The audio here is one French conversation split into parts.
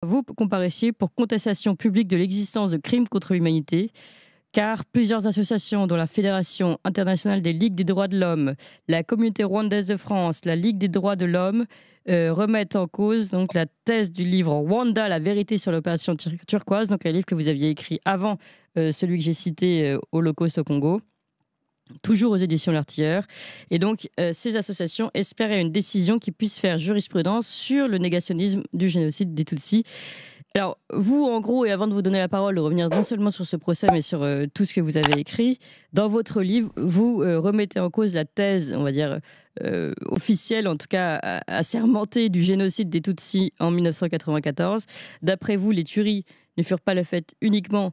Vous comparaissiez pour contestation publique de l'existence de crimes contre l'humanité, car plusieurs associations, dont la Fédération internationale des ligues des droits de l'homme, la Communauté rwandaise de France, la Ligue des droits de l'homme, remettent en cause donc la thèse du livre Rwanda, la vérité sur l'opération turquoise, donc un livre que vous aviez écrit avant celui que j'ai cité, Holocauste au Congo, toujours aux éditions L'Artilleur. Et donc, ces associations espéraient une décision qui puisse faire jurisprudence sur le négationnisme du génocide des Tutsis. Alors, vous, en gros, et avant de vous donner la parole, de revenir non seulement sur ce procès, mais sur tout ce que vous avez écrit, dans votre livre, vous remettez en cause la thèse, on va dire, officielle, en tout cas assermentée, du génocide des Tutsis en 1994. D'après vous, les tueries ne furent pas le fait uniquement,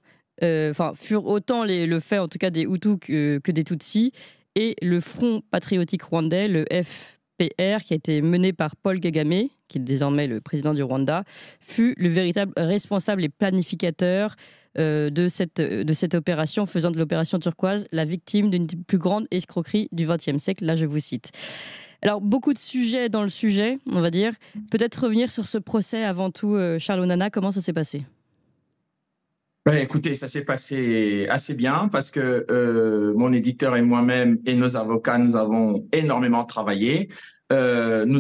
furent autant le fait, en tout cas, des Hutus que des Tutsis. Et le Front patriotique rwandais, le FPR, qui a été mené par Paul Kagame, qui est désormais le président du Rwanda, fut le véritable responsable et planificateur de cette opération, faisant de l'opération turquoise la victime d'une des plus grandes escroqueries du XXe siècle. Là, je vous cite. Alors, beaucoup de sujets dans le sujet, on va dire. Peut-être revenir sur ce procès avant tout. Charles Onana, comment ça s'est passé ? Écoutez, ça s'est passé assez bien parce que mon éditeur et moi-même et nos avocats, nous avons énormément travaillé. Nous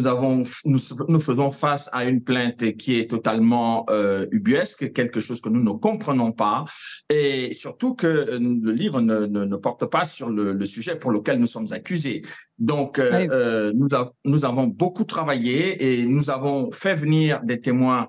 faisons face à une plainte qui est totalement ubuesque, quelque chose que nous ne comprenons pas, et surtout que le livre ne porte pas sur le sujet pour lequel nous sommes accusés. Donc, Oui. nous avons beaucoup travaillé et nous avons fait venir des témoins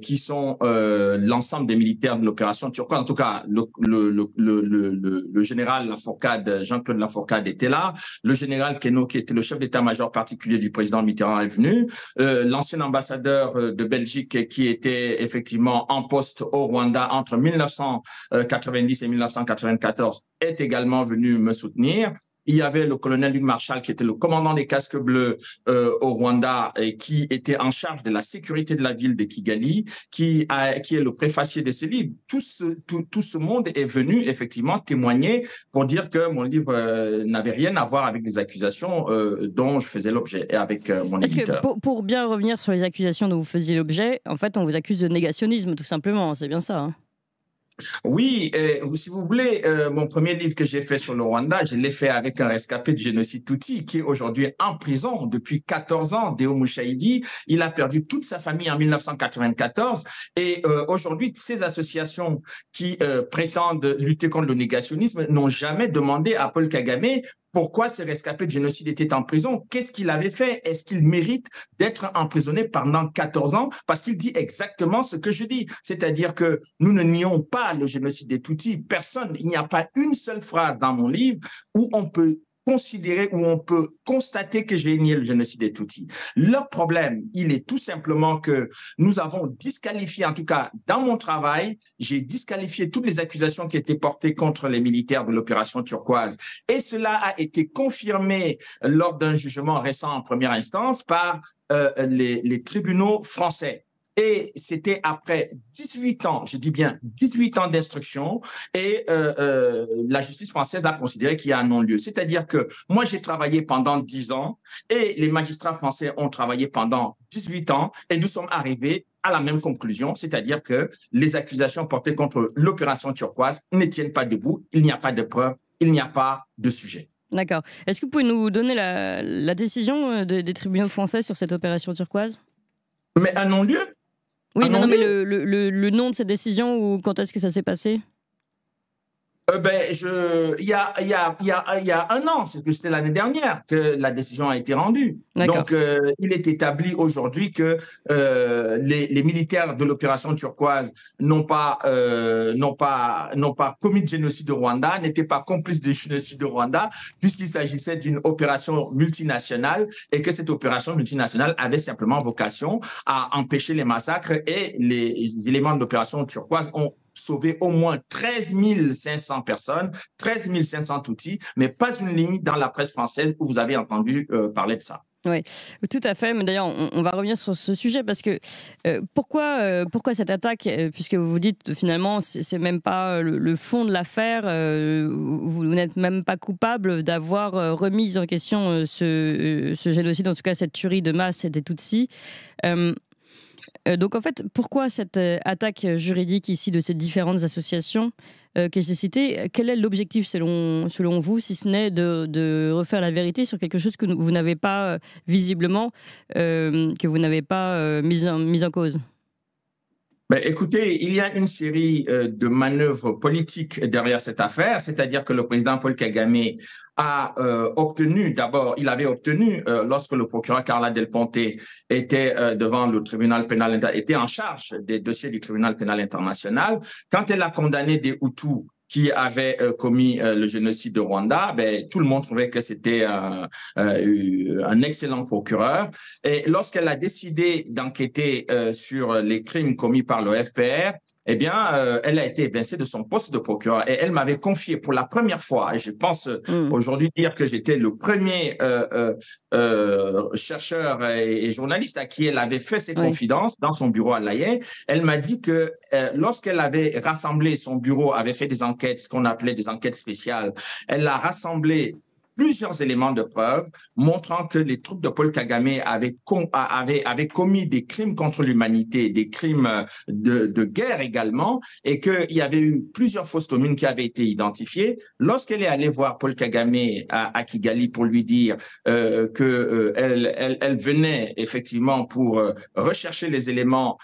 qui sont l'ensemble des militaires de l'opération turquoise. En tout cas, le général Lafourcade, Jean-Claude Lafourcade était là. Le général Keno, qui était le chef d'état-major particulier du président Mitterrand, est venu. L'ancien ambassadeur de Belgique, qui était effectivement en poste au Rwanda entre 1990 et 1994, est également venu me soutenir. Il y avait le colonel Luc Marchal, qui était le commandant des casques bleus au Rwanda et qui était en charge de la sécurité de la ville de Kigali, qui est le préfacier de ce livre. Tout ce monde est venu effectivement témoigner pour dire que mon livre n'avait rien à voir avec les accusations dont je faisais l'objet et avec mon éditeur. Est-ce que pour bien revenir sur les accusations dont vous faisiez l'objet, en fait, on vous accuse de négationnisme, tout simplement, c'est bien ça, hein ? Oui, si vous voulez, mon premier livre que j'ai fait sur le Rwanda, je l'ai fait avec un rescapé du génocide Tutsi qui est aujourd'hui en prison depuis 14 ans, Deo Mushahidi. Il a perdu toute sa famille en 1994 et aujourd'hui, ces associations qui prétendent lutter contre le négationnisme n'ont jamais demandé à Paul Kagame pourquoi ces rescapés de génocide étaient en prison. Qu'est-ce qu'il avait fait? Est-ce qu'il mérite d'être emprisonné pendant 14 ans? Parce qu'il dit exactement ce que je dis. C'est-à-dire que nous ne nions pas le génocide des Tutsis. Personne, il n'y a pas une seule phrase dans mon livre où on peut considérer, où on peut constater que j'ai nié le génocide des Tutsis. Le problème, il est tout simplement que nous avons disqualifié, en tout cas dans mon travail, j'ai disqualifié toutes les accusations qui étaient portées contre les militaires de l'opération turquoise. Et cela a été confirmé lors d'un jugement récent en première instance par les tribunaux français. Et c'était après 18 ans, je dis bien 18 ans d'instruction, et la justice française a considéré qu'il y a un non-lieu. C'est-à-dire que moi, j'ai travaillé pendant 10 ans, et les magistrats français ont travaillé pendant 18 ans, et nous sommes arrivés à la même conclusion, c'est-à-dire que les accusations portées contre l'opération turquoise ne tiennent pas debout, il n'y a pas de preuves, il n'y a pas de sujet. D'accord. Est-ce que vous pouvez nous donner la décision des tribunaux français sur cette opération turquoise ? Mais un non-lieu? Oui, non, mais le nom de cette décision, ou quand est-ce que ça s'est passé ? Il y a un an, c'était l'année dernière que la décision a été rendue. D'accord. Donc, il est établi aujourd'hui que les militaires de l'opération turquoise n'ont pas commis de génocide au Rwanda, n'étaient pas complices du génocide au Rwanda, puisqu'il s'agissait d'une opération multinationale et que cette opération multinationale avait simplement vocation à empêcher les massacres, et les éléments de l'opération turquoise ont sauvé au moins 13 500 personnes, 13 500 Tutsis, mais pas une ligne dans la presse française où vous avez entendu parler de ça. Oui, tout à fait. Mais d'ailleurs, on va revenir sur ce sujet parce que pourquoi cette attaque, puisque vous vous dites finalement c'est même pas le fond de l'affaire, vous n'êtes même pas coupable d'avoir remis en question ce génocide, en tout cas cette tuerie de masse des Tutsis. Donc en fait, pourquoi cette attaque juridique ici de ces différentes associations que j'ai citées? Quel est l'objectif selon vous, si ce n'est de refaire la vérité sur quelque chose que vous n'avez pas visiblement, que vous n'avez pas mis en cause? Ben, écoutez, il y a une série de manœuvres politiques derrière cette affaire, c'est-à-dire que le président Paul Kagame a obtenu, d'abord, il avait obtenu, lorsque le procureur Carla Del Ponte était devant le tribunal pénal, était en charge des dossiers du tribunal pénal international, quand elle a condamné des Hutus qui avaient commis le génocide de Rwanda, ben, tout le monde trouvait que c'était un excellent procureur. Et lorsqu'elle a décidé d'enquêter sur les crimes commis par le FPR, eh bien, elle a été évincée de son poste de procureur. Et elle m'avait confié pour la première fois, et je pense aujourd'hui dire que j'étais le premier chercheur et journaliste à qui elle avait fait ses confidences dans son bureau à La Haye. Elle m'a dit que lorsqu'elle avait rassemblé, son bureau avait fait des enquêtes, ce qu'on appelait des enquêtes spéciales, elle a rassemblé plusieurs éléments de preuve montrant que les troupes de Paul Kagame avaient commis des crimes contre l'humanité, des crimes de guerre également, et qu'il y avait eu plusieurs fausses communes qui avaient été identifiées. Lorsqu'elle est allée voir Paul Kagame à Kigali pour lui dire elle venait effectivement pour rechercher les éléments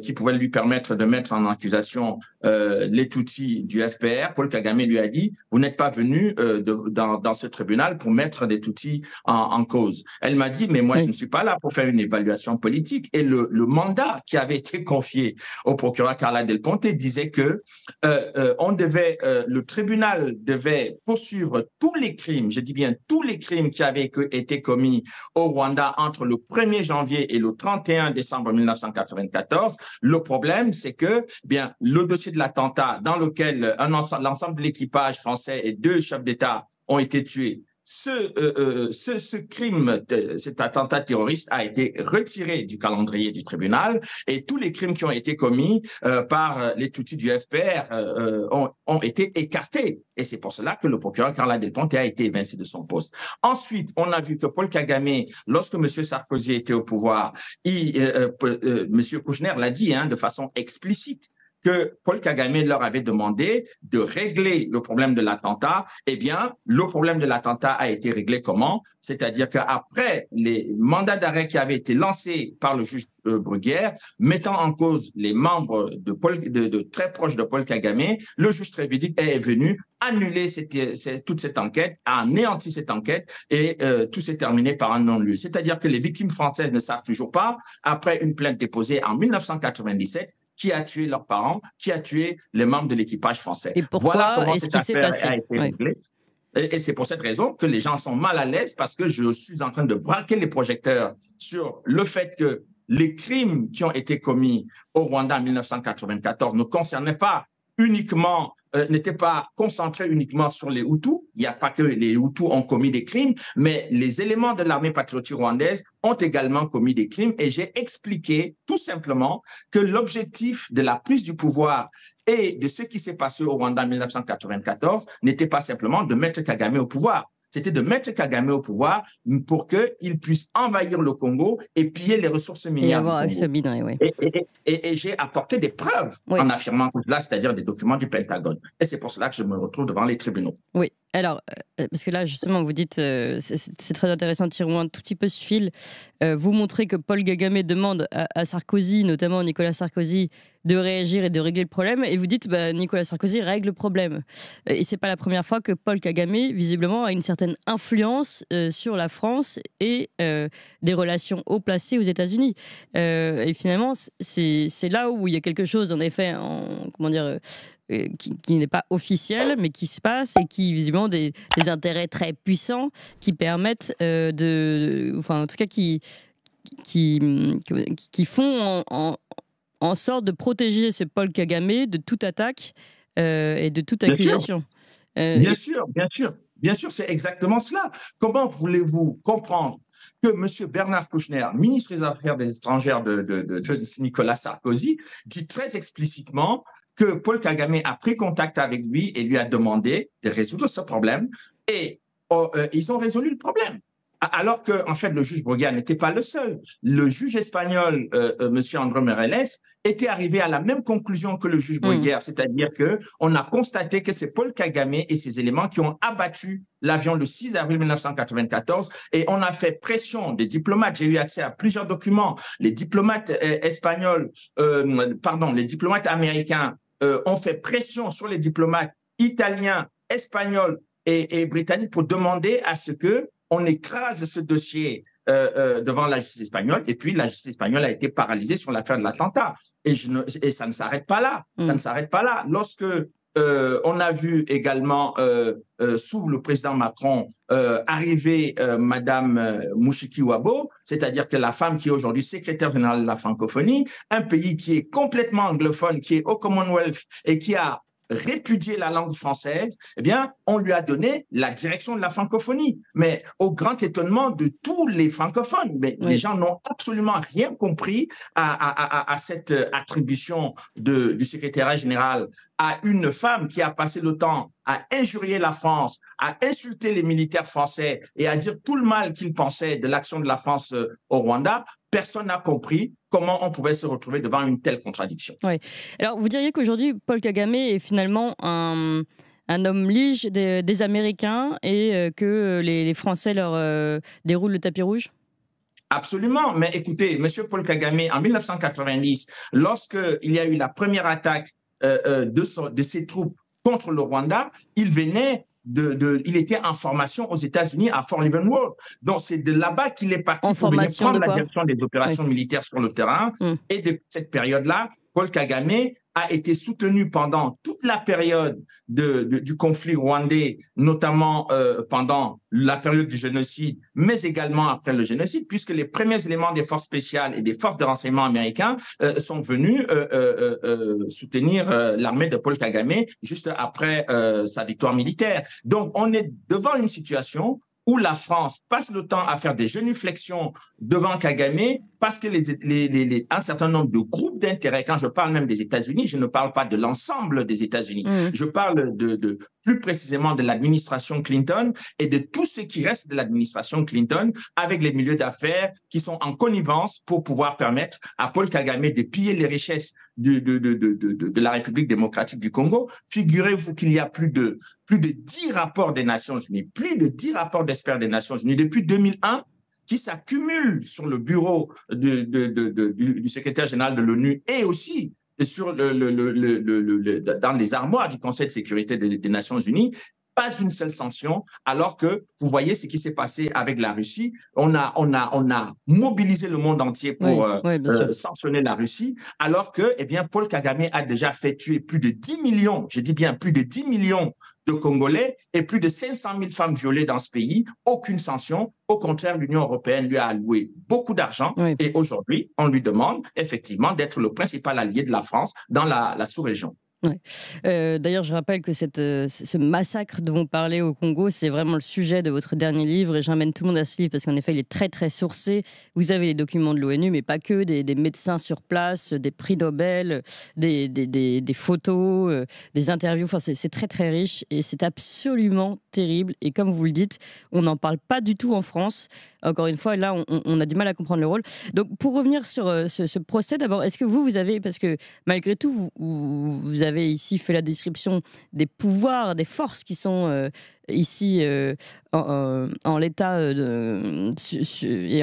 qui pouvaient lui permettre de mettre en accusation les Tutsis du FPR, Paul Kagame lui a dit « Vous n'êtes pas venu dans ce tribunal pour mettre des Tutsis en cause. » Elle m'a dit « Mais moi, je ne suis pas là pour faire une évaluation politique. » Et le mandat qui avait été confié au procureur Carla Del Ponte disait que le tribunal devait poursuivre tous les crimes, je dis bien tous les crimes qui avaient été commis au Rwanda entre le 1er janvier et le 31 décembre 1994. Le problème, c'est que bien le dossier de l'attentat dans lequel l'ensemble de l'équipage français et 2 chefs d'État ont été tués. Ce crime, cet attentat terroriste a été retiré du calendrier du tribunal et tous les crimes qui ont été commis par les Tutsis du FPR ont été écartés. Et c'est pour cela que le procureur Carla Del Ponte a été évincé de son poste. Ensuite, on a vu que Paul Kagame, lorsque M. Sarkozy était au pouvoir, M. Kouchner l'a dit de façon explicite, que Paul Kagame leur avait demandé de régler le problème de l'attentat. Eh bien, le problème de l'attentat a été réglé comment? C'est-à-dire qu'après les mandats d'arrêt qui avaient été lancés par le juge Bruguière, mettant en cause les membres de très proches de Paul Kagame, le juge Trévidic est venu annuler toute cette enquête, a anéanti cette enquête et tout s'est terminé par un non-lieu. C'est-à-dire que les victimes françaises ne savent toujours pas, après une plainte déposée en 1997, qui a tué leurs parents, qui a tué les membres de l'équipage français. Et pourquoi voilà comment cette affaire a été réglée. Et c'est pour cette raison que les gens sont mal à l'aise parce que je suis en train de braquer les projecteurs sur le fait que les crimes qui ont été commis au Rwanda en 1994 ne concernaient pas uniquement, n'était pas concentré uniquement sur les Hutus. Il n'y a pas que les Hutus ont commis des crimes, mais les éléments de l'armée patriotique rwandaise ont également commis des crimes. Et j'ai expliqué tout simplement que l'objectif de la prise du pouvoir et de ce qui s'est passé au Rwanda en 1994 n'était pas simplement de mettre Kagame au pouvoir. C'était de mettre Kagame au pouvoir pour qu'il puisse envahir le Congo et piller les ressources minières du Congo. Et j'ai apporté des preuves en affirmant cela, c'est-à-dire des documents du Pentagone. Et c'est pour cela que je me retrouve devant les tribunaux. Oui, alors, parce que là, justement, vous dites, c'est très intéressant, tirons un tout petit peu ce fil. Vous montrez que Paul Kagame demande à Sarkozy, notamment Nicolas Sarkozy, de réagir et de régler le problème. Et vous dites, Nicolas Sarkozy règle le problème. Et c'est pas la première fois que Paul Kagame, visiblement, a une certaine influence sur la France et des relations haut placées aux États-Unis. Et finalement, c'est là où il y a quelque chose, en effet, qui n'est pas officiel, mais qui se passe et qui, visiblement, des intérêts très puissants qui permettent en tout cas, qui font en sorte de protéger ce Paul Kagame de toute attaque et de toute accusation. Bien sûr, c'est exactement cela. Comment voulez-vous comprendre que M. Bernard Kouchner, ministre des Affaires étrangères de Nicolas Sarkozy, dit très explicitement que Paul Kagame a pris contact avec lui et lui a demandé de résoudre ce problème et ils ont résolu le problème. Alors que, en fait, le juge Bruguière n'était pas le seul. Le juge espagnol, Monsieur André Meirelles, était arrivé à la même conclusion que le juge Bruguière, c'est-à-dire que on a constaté que c'est Paul Kagame et ses éléments qui ont abattu l'avion le 6 avril 1994 et on a fait pression des diplomates. J'ai eu accès à plusieurs documents. Les diplomates espagnols, les diplomates américains ont fait pression sur les diplomates italiens, espagnols et britanniques pour demander à ce que on écrase ce dossier devant la justice espagnole, et puis la justice espagnole a été paralysée sur l'affaire de l'attentat. Et ça ne s'arrête pas là. Ça ne s'arrête pas là. Lorsque on a vu également, sous le président Macron, arriver Madame Mouchiki Wabo, c'est-à-dire que la femme qui est aujourd'hui secrétaire générale de la francophonie, un pays qui est complètement anglophone, qui est au Commonwealth et qui a répudier la langue française, eh bien, on lui a donné la direction de la francophonie. Mais au grand étonnement de tous les francophones, mais les gens n'ont absolument rien compris à cette attribution du secrétariat général à une femme qui a passé le temps à injurier la France, à insulter les militaires français et à dire tout le mal qu'ils pensaient de l'action de la France au Rwanda. Personne n'a compris comment on pouvait se retrouver devant une telle contradiction. Oui. Alors, vous diriez qu'aujourd'hui, Paul Kagame est finalement un homme lige des Américains et que les Français leur déroulent le tapis rouge? Absolument. Mais écoutez, M. Paul Kagame, en 1990, lorsqu'il y a eu la première attaque de ses troupes contre le Rwanda, il était en formation aux États-Unis à Fort Leavenworth. Donc, c'est de là-bas qu'il est parti pour venir prendre la direction des opérations militaires sur le terrain. Et de cette période-là, Paul Kagame a été soutenu pendant toute la période du conflit rwandais, notamment pendant la période du génocide, mais également après le génocide, puisque les premiers éléments des forces spéciales et des forces de renseignement américains sont venus soutenir l'armée de Paul Kagame juste après sa victoire militaire. Donc, on est devant une situation où la France passe le temps à faire des genuflexions devant Kagame parce que un certain nombre de groupes d'intérêts, quand je parle même des États-Unis, je ne parle pas de l'ensemble des États-Unis, je parle plus précisément de l'administration Clinton et de tout ce qui reste de l'administration Clinton avec les milieux d'affaires qui sont en connivence pour pouvoir permettre à Paul Kagame de piller les richesses de la République démocratique du Congo. Figurez-vous qu'il y a plus de 10 rapports des Nations Unies, plus de 10 rapports d'experts des Nations Unies depuis 2001 qui s'accumulent sur le bureau du secrétaire général de l'ONU et aussi sur dans les armoires du Conseil de sécurité des Nations Unies. Pas une seule sanction, alors que vous voyez ce qui s'est passé avec la Russie. On a mobilisé le monde entier pour sanctionner la Russie, alors que Paul Kagame a déjà fait tuer plus de 10 millions, je dis bien plus de 10 millions de Congolais et plus de 500 000 femmes violées dans ce pays. Aucune sanction. Au contraire, l'Union européenne lui a alloué beaucoup d'argent et aujourd'hui, on lui demande effectivement d'être le principal allié de la France dans la sous-région. Ouais. D'ailleurs, je rappelle que ce massacre dont vous parlez au Congo, c'est vraiment le sujet de votre dernier livre et j'emmène tout le monde à ce livre parce qu'en effet, il est très très sourcé. Vous avez les documents de l'ONU, mais pas que, des médecins sur place, des prix Nobel, des photos, des interviews. Enfin, c'est très très riche et c'est absolument terrible. Et comme vous le dites, on n'en parle pas du tout en France. Encore une fois, là, on a du mal à comprendre le rôle. Donc, pour revenir sur ce procès, d'abord, est-ce que vous avez, parce que malgré tout, vous avez ici fait la description des pouvoirs, des forces qui sont ici en l'état et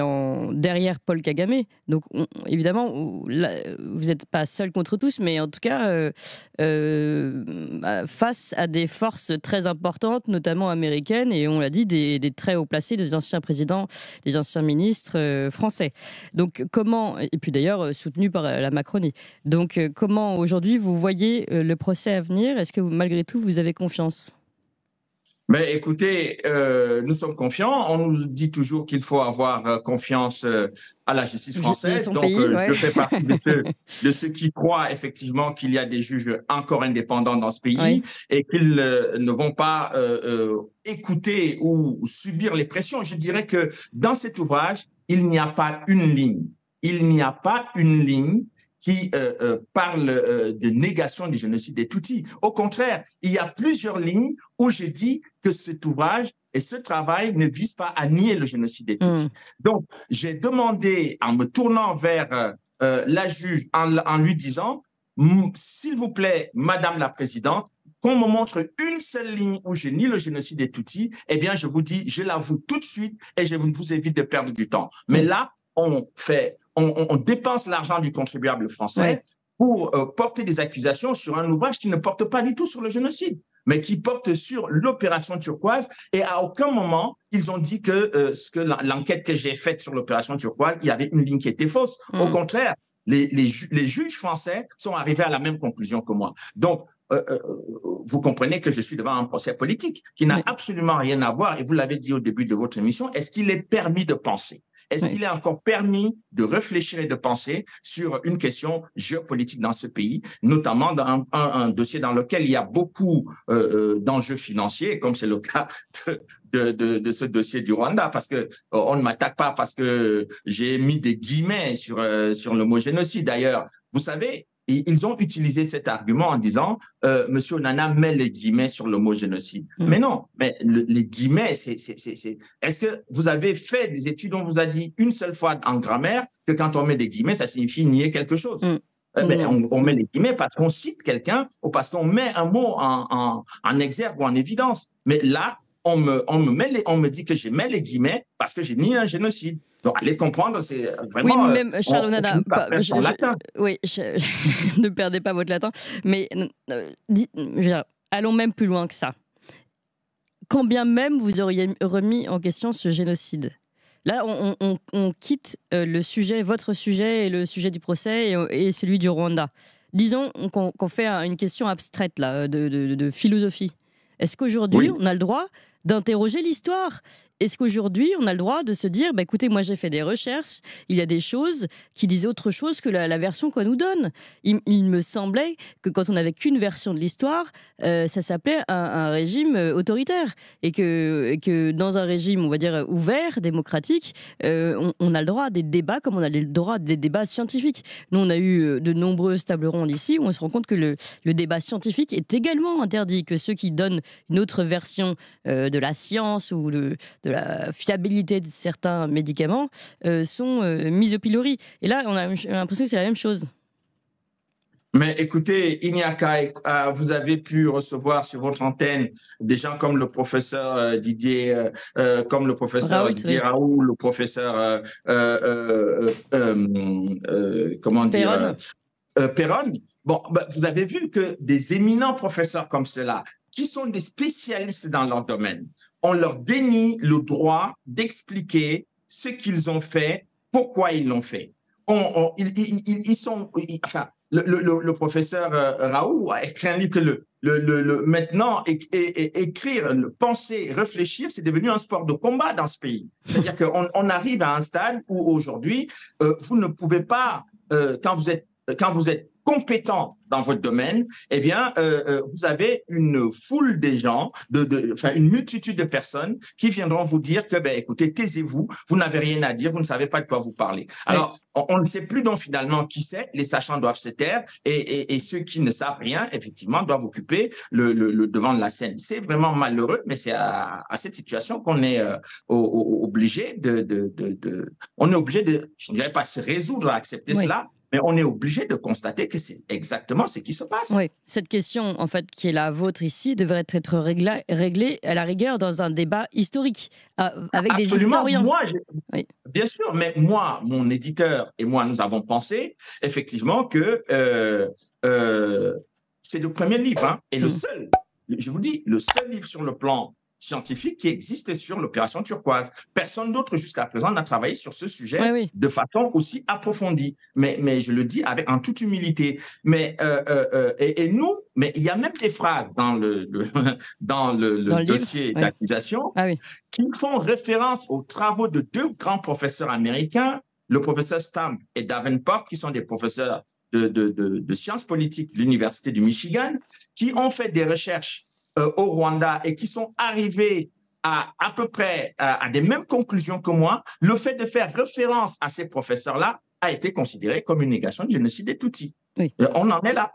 derrière Paul Kagame. Donc évidemment, là, vous n'êtes pas seul contre tous, mais en tout cas face à des forces très importantes, notamment américaines, et on l'a dit, des très hauts placés, des anciens présidents, des anciens ministres français. Donc comment, et puis d'ailleurs soutenus par la Macronie. Donc comment aujourd'hui vous voyez le procès à venir? Est-ce que malgré tout vous avez confiance? Mais écoutez, nous sommes confiants. On nous dit toujours qu'il faut avoir confiance à la justice française. Donc, je fais partie de ceux qui croient effectivement qu'il y a des juges encore indépendants dans ce pays et qu'ils ne vont pas écouter ou subir les pressions. Je dirais que dans cet ouvrage, il n'y a pas une ligne. Il n'y a pas une ligne qui parle de négation du génocide des Tutsis. Au contraire, il y a plusieurs lignes où je dis que cet ouvrage et ce travail ne vise pas à nier le génocide des Tutsis. Donc, j'ai demandé, en me tournant vers la juge, en lui disant, s'il vous plaît, Madame la Présidente, qu'on me montre une seule ligne où je nie le génocide des Tutsis, eh bien, je vous dis, je l'avoue tout de suite et je vous évite de perdre du temps. Mais là, on dépense l'argent du contribuable français pour porter des accusations sur un ouvrage qui ne porte pas du tout sur le génocide, mais qui porte sur l'opération turquoise. Et à aucun moment, ils ont dit que l'enquête que j'ai faite sur l'opération turquoise, il y avait une ligne qui était fausse. Au contraire, les juges français sont arrivés à la même conclusion que moi. Donc, vous comprenez que je suis devant un procès politique qui n'a absolument rien à voir, et vous l'avez dit au début de votre émission, est-ce qu'il est permis de penser? Est-ce qu'il est encore permis de réfléchir et de penser sur une question géopolitique dans ce pays, notamment dans un dossier dans lequel il y a beaucoup d'enjeux financiers, comme c'est le cas de ce dossier du Rwanda, parce que on ne m'attaque pas parce que j'ai mis des guillemets sur le mot génocide. D'ailleurs, vous savez, ils ont utilisé cet argument en disant Monsieur Onana met les guillemets sur le mot génocide. Mais non, mais les guillemets, est-ce que vous avez fait des études, on vous a dit une seule fois en grammaire que quand on met des guillemets, ça signifie nier quelque chose? On met les guillemets parce qu'on cite quelqu'un ou parce qu'on met un mot en exergue ou en évidence. Mais là, on me dit que je mets les guillemets parce que j'ai mis un génocide. Donc, allez comprendre, c'est vraiment... Oui, même Charles Onana, oui, ne perdez pas votre latin, mais allons même plus loin que ça. Quand bien même vous auriez remis en question ce génocide, là, on quitte le sujet, votre sujet et le sujet du procès et celui du Rwanda. Disons qu'on fait une question abstraite là, de philosophie. Est-ce qu'aujourd'hui, on a le droit d'interroger l'histoire? Est-ce qu'aujourd'hui, on a le droit de se dire, bah, écoutez, moi j'ai fait des recherches, il y a des choses qui disent autre chose que la version qu'on nous donne. Il me semblait que quand on n'avait qu'une version de l'histoire, ça s'appelait un régime autoritaire. Et que dans un régime, on va dire, ouvert, démocratique, on a le droit à des débats comme on a le droit à des débats scientifiques. Nous, on a eu de nombreuses tables rondes ici où on se rend compte que le débat scientifique est également interdit, que ceux qui donnent une autre version de la science ou de la fiabilité de certains médicaments sont mis au pilori. Et là, on a l'impression que c'est la même chose. Mais écoutez, Iñaka, vous avez pu recevoir sur votre antenne des gens comme le professeur Didier Raoult, le professeur comment dire Perron. Bon, vous avez vu que des éminents professeurs comme ceux-là, qui sont des spécialistes dans leur domaine, on leur dénie le droit d'expliquer ce qu'ils ont fait, pourquoi ils l'ont fait. Le professeur Raoult a écrit un livre que maintenant, écrire, penser, réfléchir, c'est devenu un sport de combat dans ce pays. C'est-à-dire qu'on arrive à un stade où aujourd'hui, vous ne pouvez pas, quand vous êtes compétent dans votre domaine, eh bien, vous avez une foule de gens, une multitude de personnes qui viendront vous dire que, écoutez, taisez-vous, vous n'avez rien à dire, vous ne savez pas de quoi vous parlez. Alors, on ne sait plus donc finalement qui c'est, les sachants doivent se taire et ceux qui ne savent rien, effectivement, doivent occuper le devant de la scène. C'est vraiment malheureux, mais c'est à cette situation qu'on est obligé on est obligé de, je ne dirais pas se résoudre à accepter cela, mais on est obligé de constater que c'est exactement ce qui se passe. Oui, cette question, en fait, qui est la vôtre ici, devrait être réglée à la rigueur dans un débat historique, avec des historiens. Bien sûr, mais moi, mon éditeur et moi, nous avons pensé effectivement que c'est le premier livre, et le seul, je vous dis, le seul livre sur le plan scientifique qui existe sur l'opération turquoise. Personne d'autre jusqu'à présent n'a travaillé sur ce sujet de façon aussi approfondie. Mais je le dis en toute humilité. Mais mais il y a même des phrases dans le dossier d'accusation qui font référence aux travaux de deux grands professeurs américains, le professeur Stamp et Davenport, qui sont des professeurs de sciences politiques de l'Université du Michigan, qui ont fait des recherches au Rwanda et qui sont arrivés à peu près à des mêmes conclusions que moi. Le fait de faire référence à ces professeurs-là a été considéré comme une négation du génocide des Tutsis. Oui. On en est là.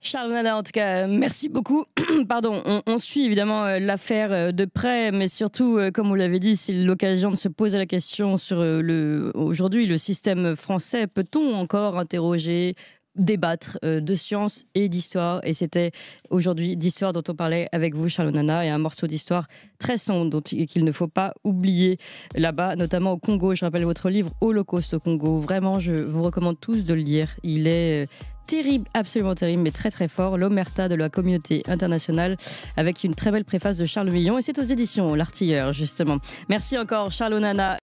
Charles Onana, en tout cas, merci beaucoup. Pardon, on suit évidemment l'affaire de près, mais surtout, comme vous l'avez dit, c'est l'occasion de se poser la question sur aujourd'hui, le système français. Peut-on encore interroger, débattre de science et d'histoire? Et c'était aujourd'hui d'histoire dont on parlait avec vous, Charles Onana, et un morceau d'histoire très sombre qu'il ne faut pas oublier là-bas, notamment au Congo. Je rappelle votre livre Holocauste au Congo. Vraiment, je vous recommande tous de le lire. Il est terrible, absolument terrible, mais très très fort. L'omerta de la communauté internationale, avec une très belle préface de Charles Millon. Et c'est aux éditions L'Artilleur, justement. Merci encore, Charles Onana.